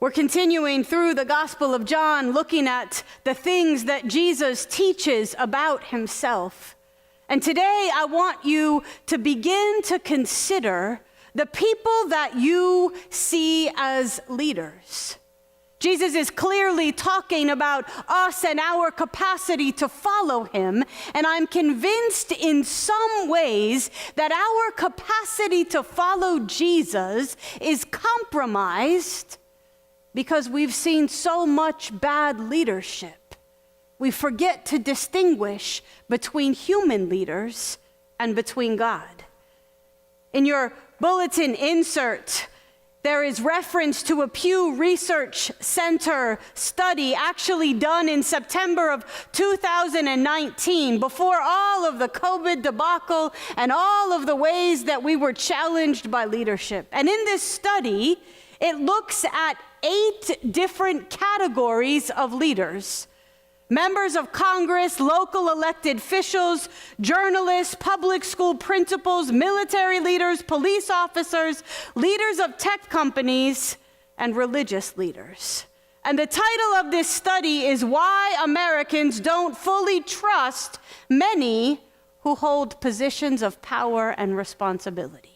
We're continuing through the Gospel of John, looking at the things that Jesus teaches about himself. And today I want you to begin to consider the people that you see as leaders. Jesus is clearly talking about us and our capacity to follow him, and I'm convinced in some ways that our capacity to follow Jesus is compromised because we've seen so much bad leadership. We forget to distinguish between human leaders and between God. In your bulletin insert, there is reference to a Pew Research Center study actually done in September of 2019, before all of the COVID debacle and all of the ways that we were challenged by leadership. And in this study, it looks at 8 different categories of leaders: members of Congress, local elected officials, journalists, public school principals, military leaders, police officers, leaders of tech companies, and religious leaders. And the title of this study is Why Americans Don't Fully Trust Many Who Hold Positions of Power and Responsibility.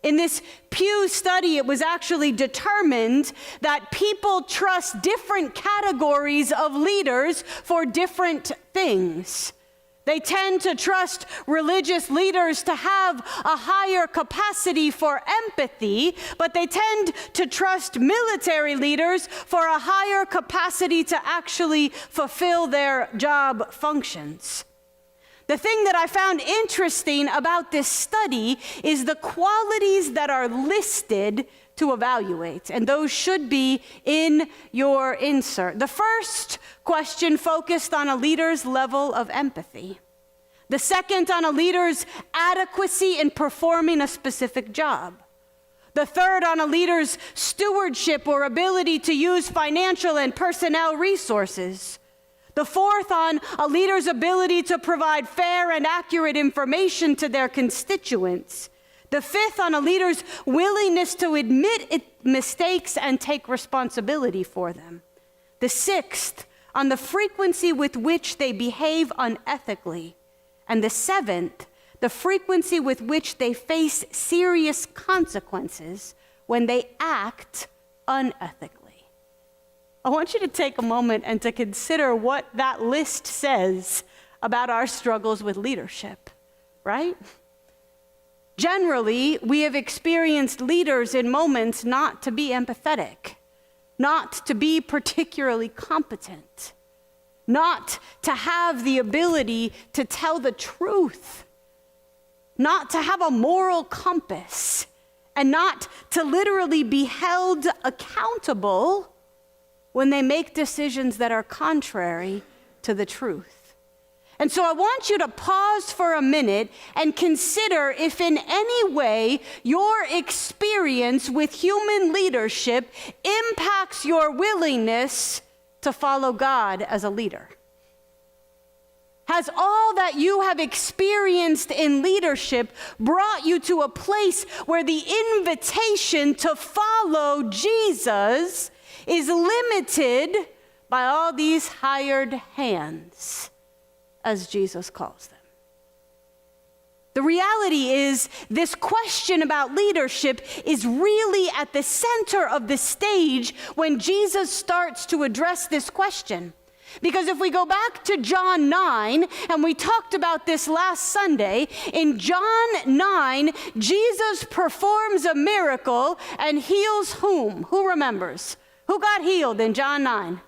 In this Pew study, it was actually determined that people trust different categories of leaders for different things. They tend to trust religious leaders to have a higher capacity for empathy, but they tend to trust military leaders for a higher capacity to actually fulfill their job functions. The thing that I found interesting about this study is the qualities that are listed to evaluate, and those should be in your insert. The first question focused on a leader's level of empathy. The second on a leader's adequacy in performing a specific job. The third on a leader's stewardship or ability to use financial and personnel resources. The fourth on a leader's ability to provide fair and accurate information to their constituents. The fifth on a leader's willingness to admit mistakes and take responsibility for them. The sixth on the frequency with which they behave unethically. And the seventh, the frequency with which they face serious consequences when they act unethically. I want you to take a moment and to consider what that list says about our struggles with leadership, right? Generally, we have experienced leaders in moments not to be empathetic, not to be particularly competent, not to have the ability to tell the truth, not to have a moral compass, and not to literally be held accountable when they make decisions that are contrary to the truth. And so I want you to pause for a minute and consider if in any way your experience with human leadership impacts your willingness to follow God as a leader. Has all that you have experienced in leadership brought you to a place where the invitation to follow Jesus is limited by all these hired hands, as Jesus calls them? The reality is, this question about leadership is really at the center of the stage when Jesus starts to address this question. Because if we go back to John 9, and we talked about this last Sunday, in John 9, Jesus performs a miracle and heals whom? Who remembers? Who got healed in John 9?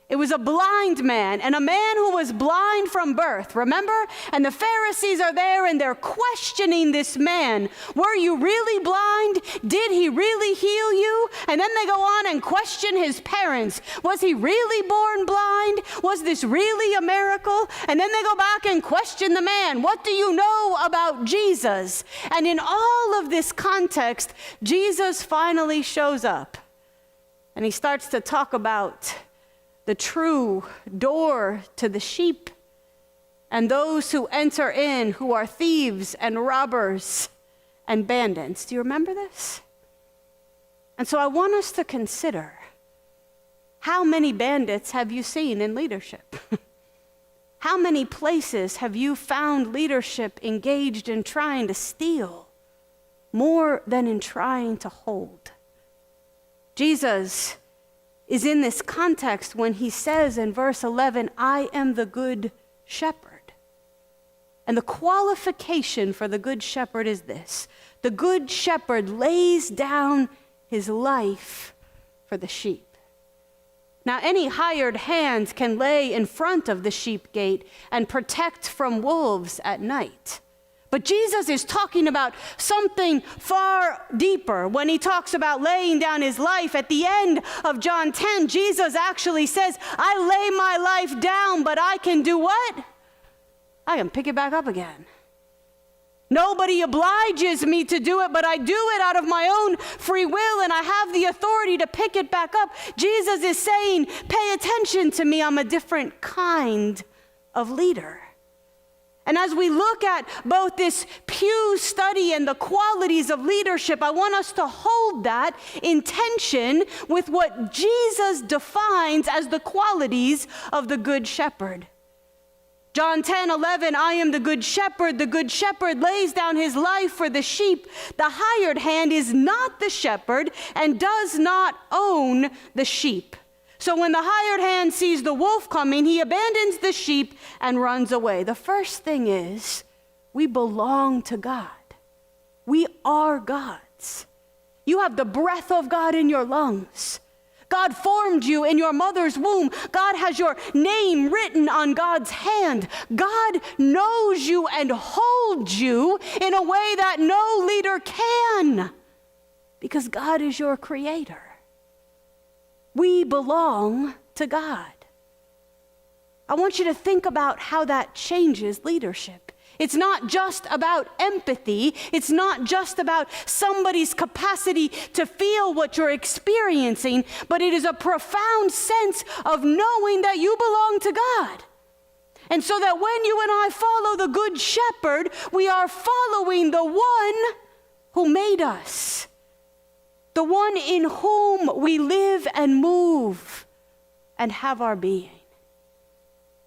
It was a blind man, and a man who was blind from birth, remember? And the Pharisees are there, and they're questioning this man. Were you really blind? Did he really heal you? And then they go on and question his parents. Was he really born blind? Was this really a miracle? And then they go back and question the man. What do you know about Jesus? And in all of this context, Jesus finally shows up, and he starts to talk about the true door to the sheep, and those who enter in who are thieves and robbers and bandits. Do you remember this? And so I want us to consider, how many bandits have you seen in leadership? How many places have you found leadership engaged in trying to steal more than in trying to hold? Jesus is in this context when he says in verse 11, I am the good shepherd. And the qualification for the good shepherd is this: the good shepherd lays down his life for the sheep. Now, any hired hand can lay in front of the sheep gate and protect from wolves at night. But Jesus is talking about something far deeper when he talks about laying down his life. At the end of John 10, Jesus actually says, I lay my life down, but I can do what? I can pick it back up again. Nobody obliges me to do it, but I do it out of my own free will, and I have the authority to pick it back up. Jesus is saying, pay attention to me. I'm a different kind of leader. And as we look at both this Pew study and the qualities of leadership, I want us to hold that in tension with what Jesus defines as the qualities of the Good Shepherd. John 10:11, I am the good shepherd. The good shepherd lays down his life for the sheep. The hired hand is not the shepherd and does not own the sheep. So when the hired hand sees the wolf coming, he abandons the sheep and runs away. The first thing is, we belong to God. We are God's. You have the breath of God in your lungs. God formed you in your mother's womb. God has your name written on God's hand. God knows you and holds you in a way that no leader can, because God is your creator. We belong to God. I want you to think about how that changes leadership. It's not just about empathy. It's not just about somebody's capacity to feel what you're experiencing, but it is a profound sense of knowing that you belong to God. And so that when you and I follow the Good Shepherd, we are following the one who made us, the one in whom we live and move and have our being.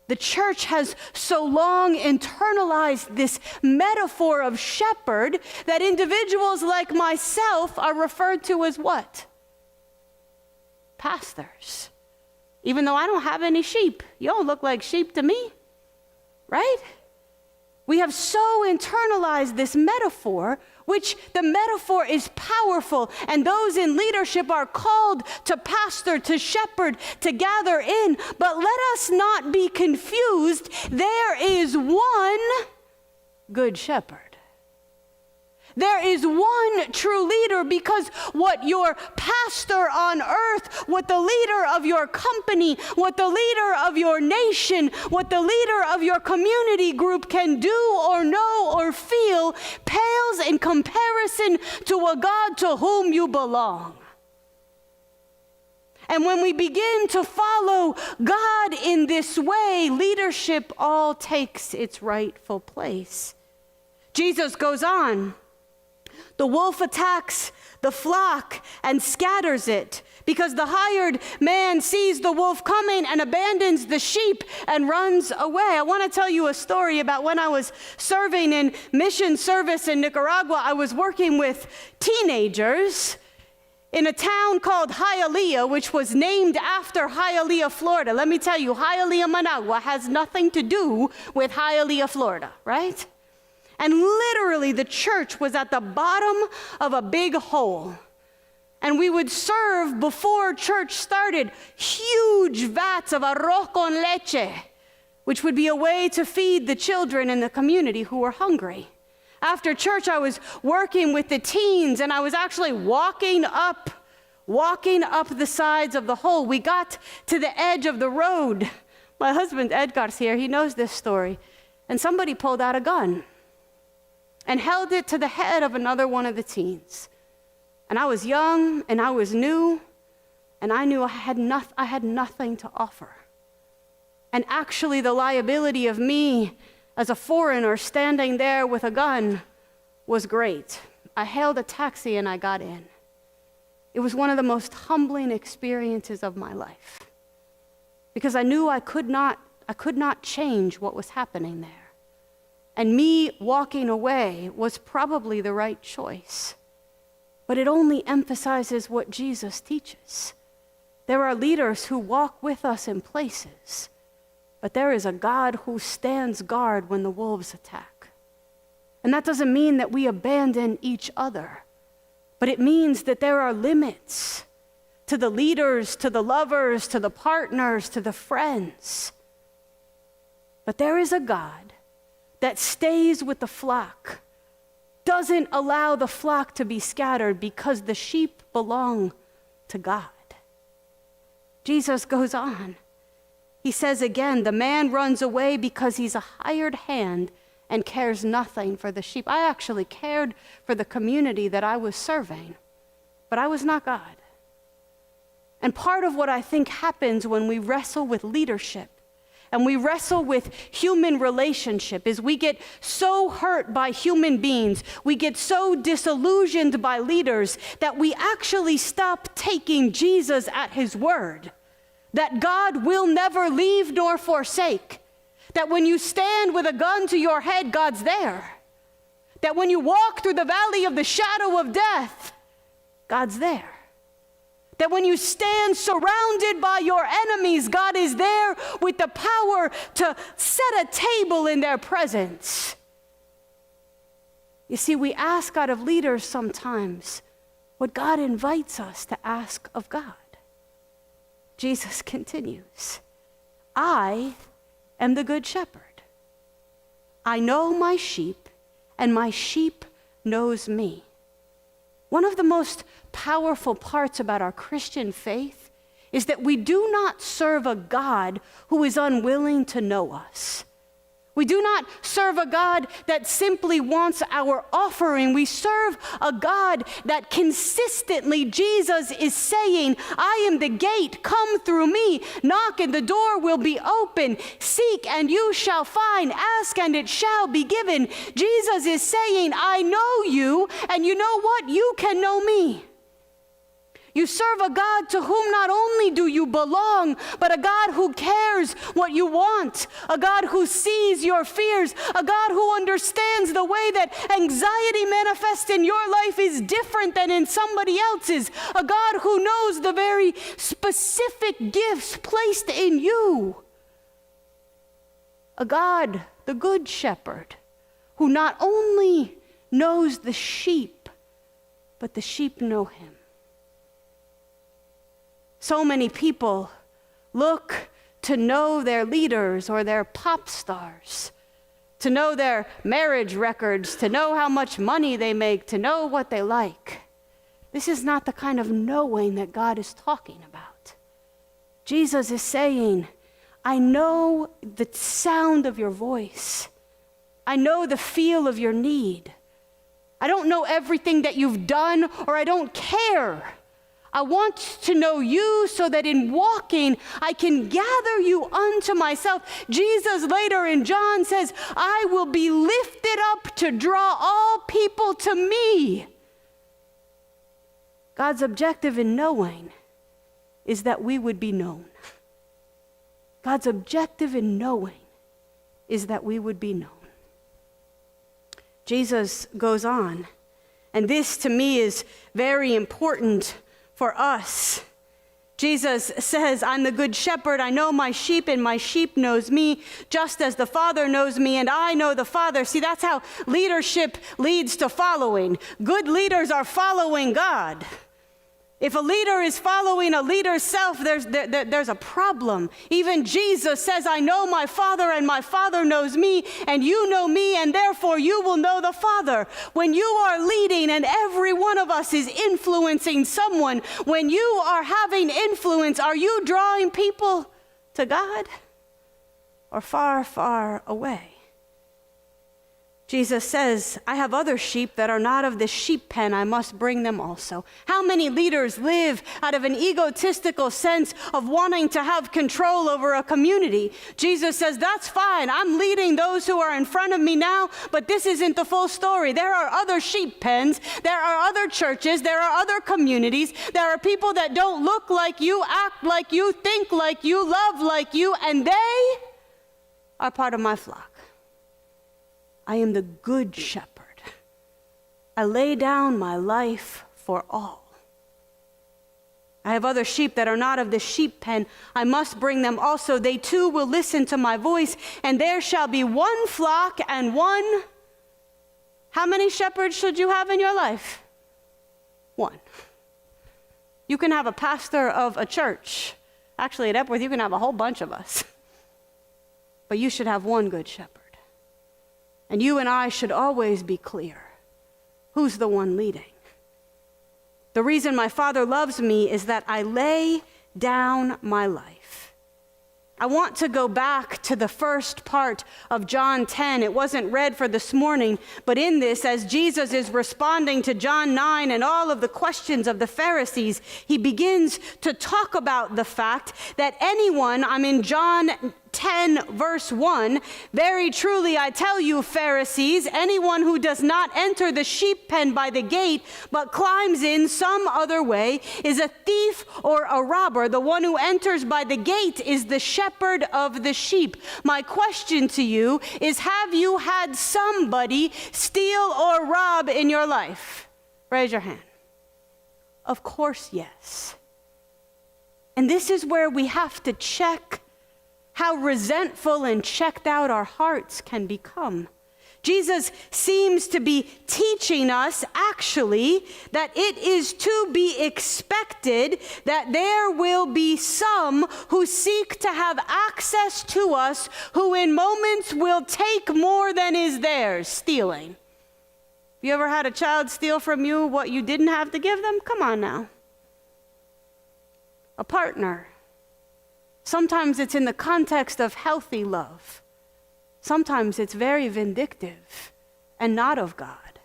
The church has so long internalized this metaphor of shepherd that individuals like myself are referred to as what? Pastors. Even though I don't have any sheep. You all look like sheep to me, right? We have so internalized this metaphor, which the metaphor is powerful, and those in leadership are called to pastor, to shepherd, to gather in. But let us not be confused. There is one good shepherd. There is one true leader, because what your pastor on earth, what the leader of your company, what the leader of your nation, what the leader of your community group can do or know or feel pales in comparison to a God to whom you belong. And when we begin to follow God in this way, leadership all takes its rightful place. Jesus goes on. The wolf attacks the flock and scatters it, because the hired man sees the wolf coming and abandons the sheep and runs away. I want to tell you a story about when I was serving in mission service in Nicaragua. I was working with teenagers in a town called Hialeah, which was named after Hialeah, Florida. Let me tell you, Hialeah, Managua has nothing to do with Hialeah, Florida, right? And literally the church was at the bottom of a big hole. And we would serve before church started huge vats of arroz con leche, which would be a way to feed the children in the community who were hungry. After church, I was working with the teens, and I was actually walking up the sides of the hole. We got to the edge of the road. My husband, Edgar's here. He knows this story. And somebody pulled out a gun and held it to the head of another one of the teens. And I was young, and I was new, and I knew I had nothing to offer. And actually, the liability of me as a foreigner standing there with a gun was great. I hailed a taxi and I got in. It was one of the most humbling experiences of my life because I knew I could not change what was happening there. And me walking away was probably the right choice. But it only emphasizes what Jesus teaches. There are leaders who walk with us in places, but there is a God who stands guard when the wolves attack. And that doesn't mean that we abandon each other, but it means that there are limits to the leaders, to the lovers, to the partners, to the friends. But there is a God that stays with the flock, doesn't allow the flock to be scattered because the sheep belong to God. Jesus goes on. He says again, the man runs away because he's a hired hand and cares nothing for the sheep. I actually cared for the community that I was serving, but I was not God. And part of what I think happens when we wrestle with leadership and we wrestle with human relationship is we get so hurt by human beings, we get so disillusioned by leaders that we actually stop taking Jesus at his word, that God will never leave nor forsake, that when you stand with a gun to your head, God's there, that when you walk through the valley of the shadow of death, God's there. That when you stand surrounded by your enemies, God is there with the power to set a table in their presence. You see, we ask out of leaders sometimes what God invites us to ask of God. Jesus continues, I am the good shepherd. I know my sheep, and my sheep knows me. One of the most powerful parts about our Christian faith is that we do not serve a God who is unwilling to know us. We do not serve a God that simply wants our offering. We serve a God that consistently, Jesus is saying, I am the gate, come through me, knock and the door will be open, seek and you shall find, ask and it shall be given. Jesus is saying, I know you, and you know what? You can know me. You serve a God to whom not only do you belong, but a God who cares what you want, a God who sees your fears, a God who understands the way that anxiety manifests in your life is different than in somebody else's, a God who knows the very specific gifts placed in you, a God, the good shepherd, who not only knows the sheep, but the sheep know him. So many people look to know their leaders or their pop stars, to know their marriage records, to know how much money they make, to know what they like. This is not the kind of knowing that God is talking about. Jesus is saying, I know the sound of your voice. I know the feel of your need. I don't know everything that you've done, or I don't care. I want to know you so that in walking, I can gather you unto myself. Jesus later in John says, I will be lifted up to draw all people to me. God's objective in knowing is that we would be known. God's objective in knowing is that we would be known. Jesus goes on, and this to me is very important for us. Jesus says, I'm the good shepherd. I know my sheep, and my sheep knows me, just as the Father knows me, and I know the Father. See, that's how leadership leads to following. Good leaders are following God. If a leader is following a leader's self, there's a problem. Even Jesus says, I know my Father, and my Father knows me, and you know me, and therefore you will know the Father. When you are leading, and every one of us is influencing someone, when you are having influence, are you drawing people to God or far, far away? Jesus says, I have other sheep that are not of this sheep pen. I must bring them also. How many leaders live out of an egotistical sense of wanting to have control over a community? Jesus says, that's fine. I'm leading those who are in front of me now, but this isn't the full story. There are other sheep pens. There are other churches. There are other communities. There are people that don't look like you, act like you, think like you, love like you, and they are part of my flock. I am the good shepherd. I lay down my life for all. I have other sheep that are not of the sheep pen. I must bring them also. They too will listen to my voice, and there shall be one flock and one. How many shepherds should you have in your life? One. You can have a pastor of a church. Actually, at Epworth, you can have a whole bunch of us. But you should have one good shepherd. And you and I should always be clear. Who's the one leading? The reason my Father loves me is that I lay down my life. I want to go back to the first part of John 10. It wasn't read for this morning, but in this, as Jesus is responding to John 9 and all of the questions of the Pharisees, he begins to talk about the fact that anyone, I'm in John 10 verse 1, very truly I tell you, Pharisees, anyone who does not enter the sheep pen by the gate, but climbs in some other way, is a thief or a robber. The one who enters by the gate is the shepherd of the sheep. My question to you is, have you had somebody steal or rob in your life? Raise your hand. Of course, yes. And this is where we have to check how resentful and checked out our hearts can become. Jesus seems to be teaching us, actually, that it is to be expected that there will be some who seek to have access to us, who in moments will take more than is theirs, stealing. You ever had a child steal from you what you didn't have to give them? Come on now. A partner. Sometimes it's in the context of healthy love. Sometimes it's very vindictive and not of God.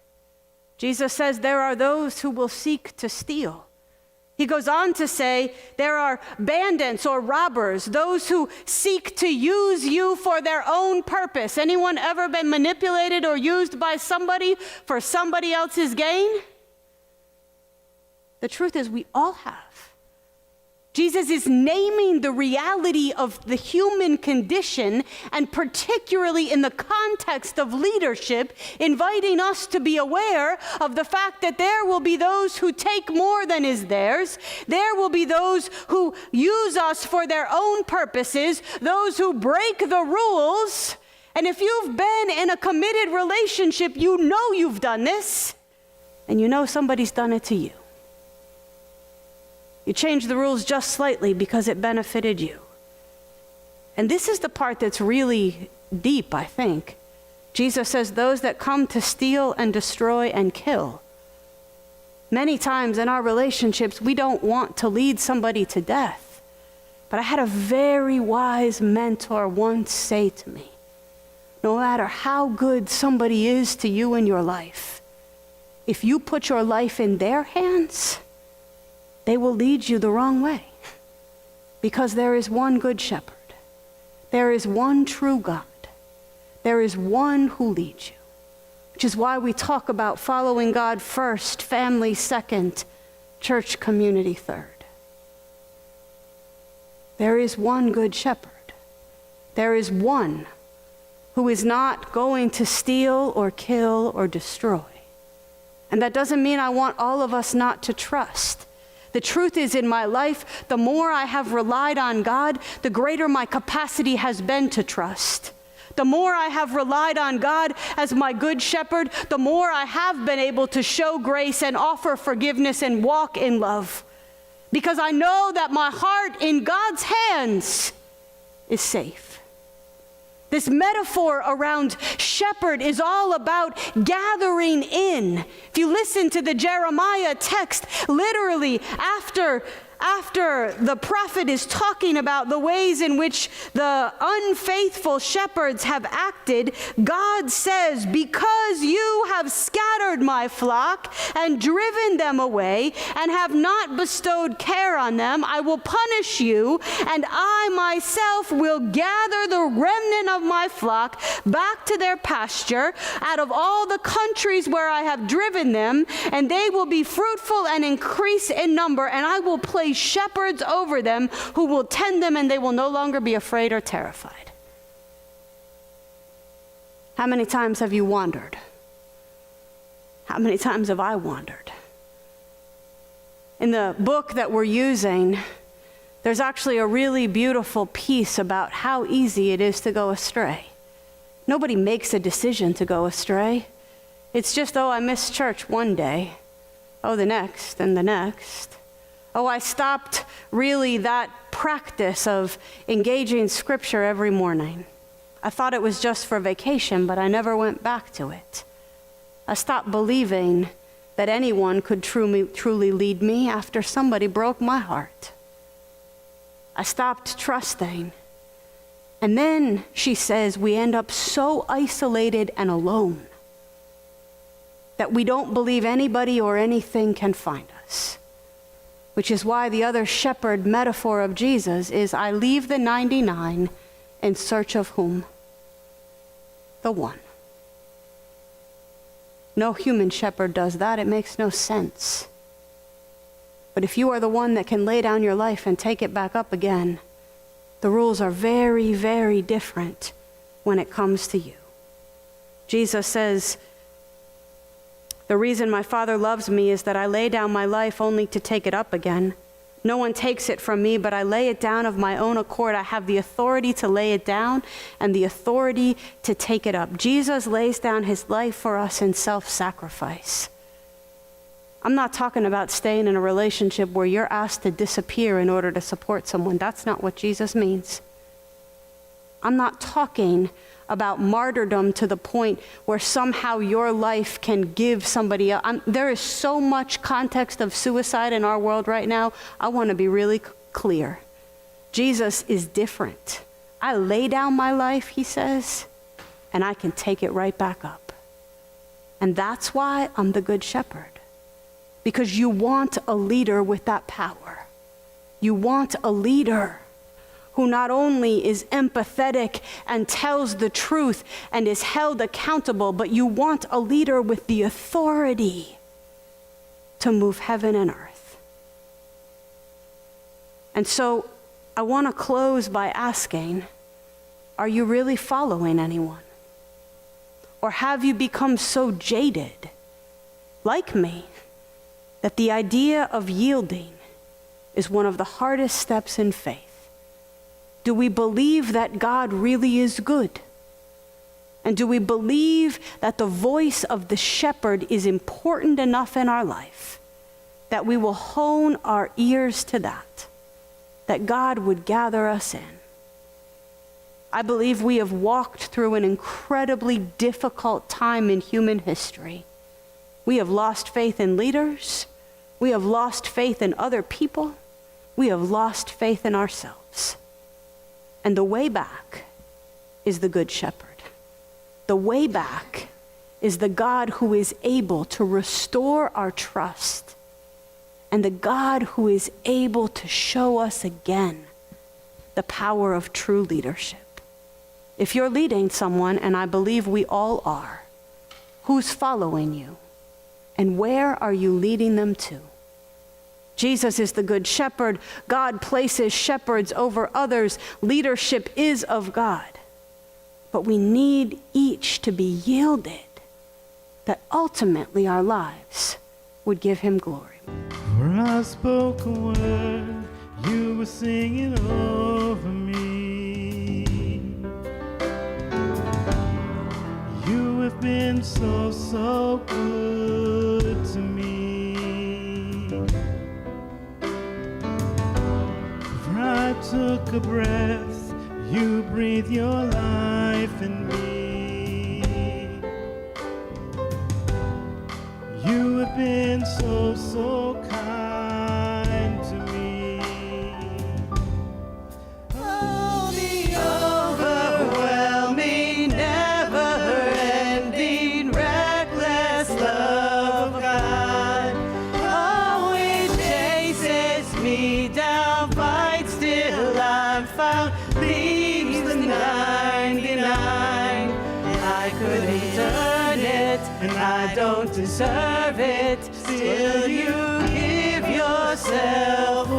Jesus says there are those who will seek to steal. He goes on to say there are bandits or robbers, those who seek to use you for their own purpose. Anyone ever been manipulated or used by somebody for somebody else's gain? The truth is we all have. Jesus is naming the reality of the human condition, and particularly in the context of leadership, inviting us to be aware of the fact that there will be those who take more than is theirs. There will be those who use us for their own purposes, those who break the rules. And if you've been in a committed relationship, you know you've done this, and you know somebody's done it to you. You change the rules just slightly because it benefited you. And this is the part that's really deep, I think. Jesus says those that come to steal and destroy and kill. Many times in our relationships, we don't want to lead somebody to death. But I had a very wise mentor once say to me, no matter how good somebody is to you in your life, if you put your life in their hands, they will lead you the wrong way, because there is one good shepherd. There is one true God. There is one who leads you, which is why we talk about following God first, family second, church community third. There is one good shepherd. There is one who is not going to steal or kill or destroy. And that doesn't mean I want all of us not to trust. The truth is, in my life, the more I have relied on God, the greater my capacity has been to trust. The more I have relied on God as my good shepherd, the more I have been able to show grace and offer forgiveness and walk in love. Because I know that my heart in God's hands is safe. This metaphor around shepherd is all about gathering in. If you listen to the Jeremiah text, literally after after the prophet is talking about the ways in which the unfaithful shepherds have acted, God says, because you have scattered my flock and driven them away and have not bestowed care on them, I will punish you, and I myself will gather the remnant of my flock back to their pasture out of all the countries where I have driven them, and they will be fruitful and increase in number, and I will place shepherds over them who will tend them, and they will no longer be afraid or terrified. How many times have you wandered? How many times have I wandered? In the book that we're using, there's actually a really beautiful piece about how easy it is to go astray. Nobody makes a decision to go astray. It's just, oh, I missed church one day. Oh, the next and the next. Oh, I stopped really that practice of engaging Scripture every morning. I thought it was just for vacation, but I never went back to it. I stopped believing that anyone could truly lead me after somebody broke my heart. I stopped trusting. And then, she says, we end up so isolated and alone that we don't believe anybody or anything can find us. Which is why the other shepherd metaphor of Jesus is, I leave the 99 in search of whom? The one. No human shepherd does that. It makes no sense. But if you are the one that can lay down your life and take it back up again, the rules are very, very different when it comes to you. Jesus says, the reason my Father loves me is that I lay down my life only to take it up again. No one takes it from me, but I lay it down of my own accord. I have the authority to lay it down and the authority to take it up. Jesus lays down his life for us in self-sacrifice. I'm not talking about staying in a relationship where you're asked to disappear in order to support someone. That's not what Jesus means. I'm not talking about martyrdom to the point where somehow your life can give somebody else. There is so much context of suicide in our world right now. I want to be really clear. Jesus is different. I lay down my life, he says, and I can take it right back up. And that's why I'm the good shepherd. Because you want a leader with that power. You want a leader who not only is empathetic and tells the truth and is held accountable, but you want a leader with the authority to move heaven and earth. And so I want to close by asking, are you really following anyone? Or have you become so jaded, like me, that the idea of yielding is one of the hardest steps in faith? Do we believe that God really is good? And do we believe that the voice of the shepherd is important enough in our life that we will hone our ears to that God would gather us in? I believe we have walked through an incredibly difficult time in human history. We have lost faith in leaders. We have lost faith in other people. We have lost faith in ourselves. And the way back is the Good Shepherd. The way back is the God who is able to restore our trust, and the God who is able to show us again the power of true leadership. If you're leading someone, and I believe we all are, who's following you? And where are you leading them to? Jesus is the Good Shepherd. God places shepherds over others. Leadership is of God. But we need each to be yielded, that ultimately our lives would give him glory. For I spoke a word, you were singing over me. You have been so, so good to me. I took a breath, you breathe your life in me. You have been so, so kind to me. found leaves the 99. I couldn't earn it, and I don't deserve it. Still, you give yourself